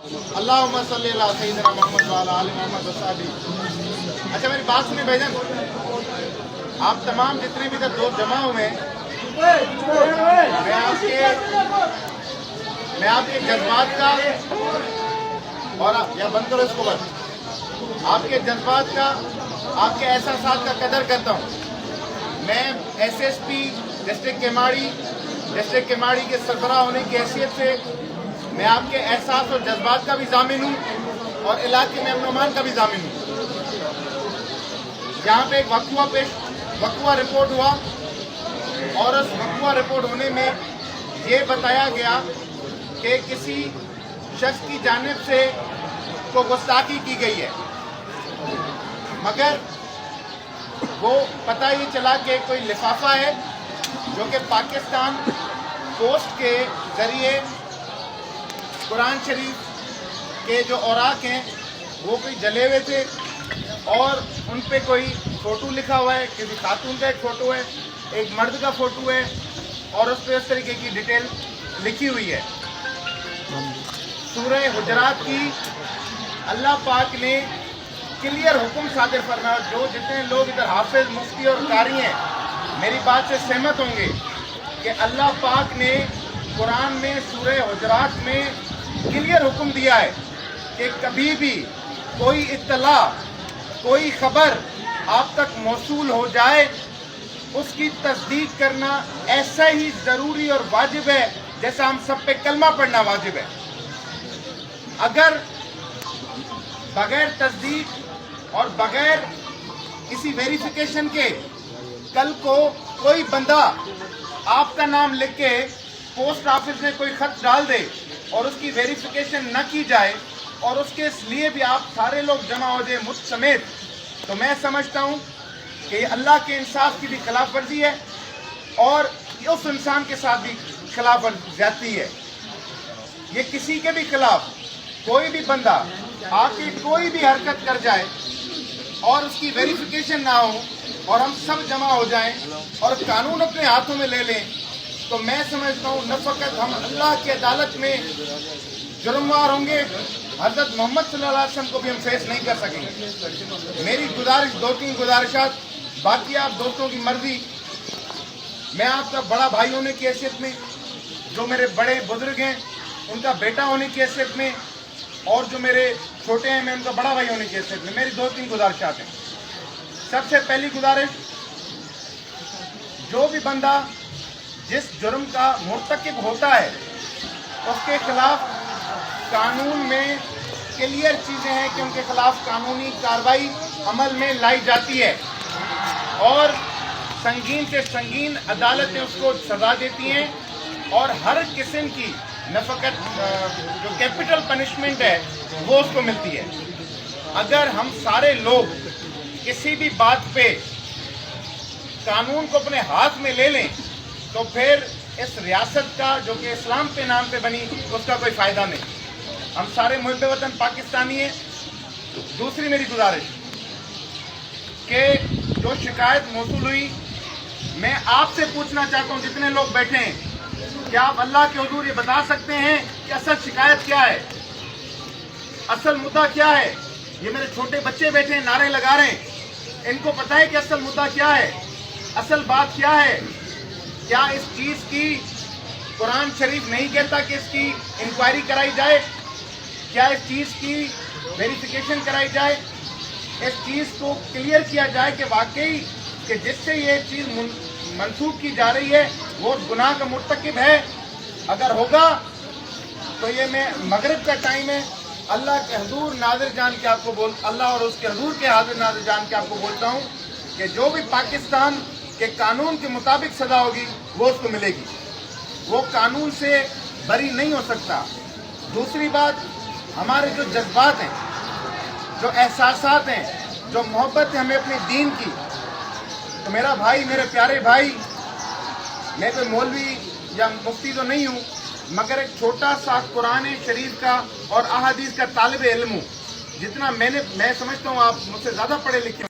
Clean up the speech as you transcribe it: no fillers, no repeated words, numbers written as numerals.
اللہم صلی علی سیدنا محمد وعلی آل محمد وصحبہ۔ اچھا میری بات سنیں بھائی جان، آپ تمام جتنے بھی ادھر دوست جمع ہوئے ہیں، میں آپ کے جذبات کا اور یا بند کرو اس کو بس، آپ کے جذبات کا، آپ کے احساسات کا قدر کرتا ہوں۔ میں S S P district Keamari کے سربراہ ہونے کی حیثیت سے میں آپ کے احساس اور جذبات کا بھی ضامن ہوں اور علاقے میں امن و امان کا بھی ضامن ہوں۔ یہاں پہ ایک وقوع رپورٹ ہوا اور اس وقوع رپورٹ ہونے میں یہ بتایا گیا کہ کسی شخص کی جانب سے کو گستاخی کی گئی ہے، مگر وہ پتہ یہ چلا کہ کوئی لفافہ ہے جو کہ پاکستان پوسٹ کے ذریعے قرآن شریف کے جو اوراق ہیں وہ کوئی جلے ہوئے تھے اور ان پہ کوئی فوٹو لکھا ہوا ہے، کسی خاتون کا ایک فوٹو ہے، ایک مرد کا فوٹو ہے اور اس پہ اس طریقے کی ڈیٹیل لکھی ہوئی ہے۔ سورہ حجرات کی اللہ پاک نے کلیئر حکم صادر فرمایا، جو جتنے لوگ ادھر حافظ، مفتی اور قاری ہیں میری بات سے سہمت ہوں گے کہ اللہ پاک نے قرآن میں سورہ حجرات میں کلیئر حکم دیا ہے کہ کبھی بھی کوئی اطلاع، کوئی خبر آپ تک موصول ہو جائے، اس کی تصدیق کرنا ایسا ہی ضروری اور واجب ہے جیسا ہم سب پہ کلمہ پڑھنا واجب ہے۔ اگر بغیر تصدیق اور بغیر کسی ویریفیکیشن کے کل کو کوئی بندہ آپ کا نام لکھ کے پوسٹ آفس میں کوئی خط ڈال دے اور اس کی ویریفیکیشن نہ کی جائے اور اس کے لیے بھی آپ سارے لوگ جمع ہو جائیں مجھ سمیت، تو میں سمجھتا ہوں کہ یہ اللہ کے انصاف کی بھی خلاف ورزی ہے اور اس انسان کے ساتھ بھی خلاف زیادتی ہے۔ یہ کسی کے بھی خلاف کوئی بھی بندہ آ کے کوئی بھی حرکت کر جائے اور اس کی ویریفیکیشن نہ ہو اور ہم سب جمع ہو جائیں اور قانون اپنے ہاتھوں میں لے لیں، تو میں سمجھتا ہوں نہ فقط ہم اللہ کی عدالت میں جرموار ہوں گے، حضرت محمد صلی اللہ علیہ وسلم کو بھی ہم فیس نہیں کر سکیں گے۔ میری گزارش، 2-3 گزارشات، باقی آپ دوستوں کی مرضی۔ میں آپ کا بڑا بھائی ہونے کی حیثیت میں، جو میرے بڑے بزرگ ہیں ان کا بیٹا ہونے کی حیثیت میں، اور جو میرے چھوٹے ہیں میں ان کا بڑا بھائی ہونے کی حیثیت میں، میری 2-3 گزارشات ہیں۔ سب سے پہلی گزارش، جو بھی بندہ جس جرم کا مرتکب ہوتا ہے اس کے خلاف قانون میں کلیئر چیزیں ہیں کہ ان کے خلاف قانونی کارروائی عمل میں لائی جاتی ہے اور سنگین سے سنگین عدالتیں اس کو سزا دیتی ہیں اور ہر قسم کی نہ فقط جو کیپٹل پنشمنٹ ہے وہ اس کو ملتی ہے۔ اگر ہم سارے لوگ کسی بھی بات پہ قانون کو اپنے ہاتھ میں لے لیں تو پھر اس ریاست کا جو کہ اسلام کے نام پہ بنی اس کا کوئی فائدہ نہیں۔ ہم سارے محب وطن پاکستانی ہیں۔ دوسری میری گزارش کہ جو شکایت موصول ہوئی، میں آپ سے پوچھنا چاہتا ہوں جتنے لوگ بیٹھے ہیں، کیا آپ اللہ کے حضور یہ بتا سکتے ہیں کہ اصل شکایت کیا ہے، اصل مدعا کیا ہے؟ یہ میرے چھوٹے بچے بیٹھے ہیں، نعرے لگا رہے ہیں، ان کو پتہ ہے کہ اصل مدعا کیا ہے، اصل بات کیا ہے؟ کیا اس چیز کی قرآن شریف نہیں کہتا کہ اس کی انکوائری کرائی جائے؟ کیا اس چیز کی ویریفیکیشن کرائی جائے؟ اس چیز کو کلیئر کیا جائے کہ واقعی کہ جس سے یہ چیز منسوخ کی جا رہی ہے وہ گناہ کا مرتکب ہے؟ اگر ہوگا تو یہ میں مغرب کا ٹائم ہے، اللہ کے حضور ناظر جان کے آپ کو اللہ اور اس کے حضور کے حاضر ناظر جان کے آپ کو بولتا ہوں کہ جو بھی پاکستان کے قانون کے مطابق سزا ہوگی وہ اس کو ملے گی، وہ قانون سے بری نہیں ہو سکتا۔ دوسری بات، ہمارے جو جذبات ہیں، جو احساسات ہیں، جو محبت ہے ہمیں اپنے دین کی، تو میرا بھائی، میرے پیارے بھائی، میں کوئی مولوی یا مفتی تو نہیں ہوں مگر ایک چھوٹا سا قرآن شریف کا اور احادیث کا طالب علم ہوں۔ جتنا میں سمجھتا ہوں آپ مجھ سے زیادہ پڑھے لکھے